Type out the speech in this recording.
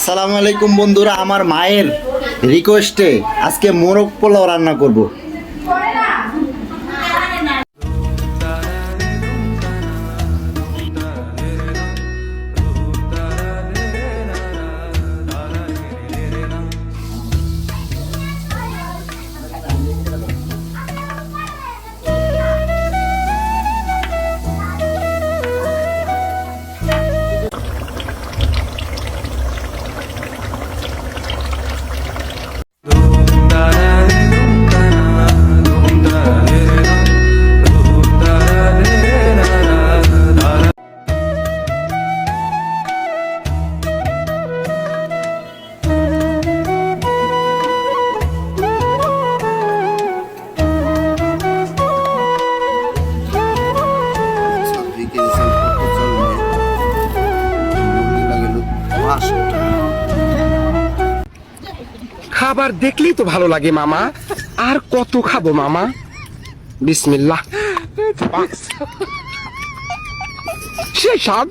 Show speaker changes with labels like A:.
A: আসসালামু আলাইকুম বন্ধুরা, আমার মায়ের রিকোয়েস্টে আজকে মোরগ পোলাও রান্না করব।
B: খাবার দেখলেই তো ভালো লাগে মামা। আর কত খাবো মামা? বিসমিল্লাহ। সেই স্বাদ।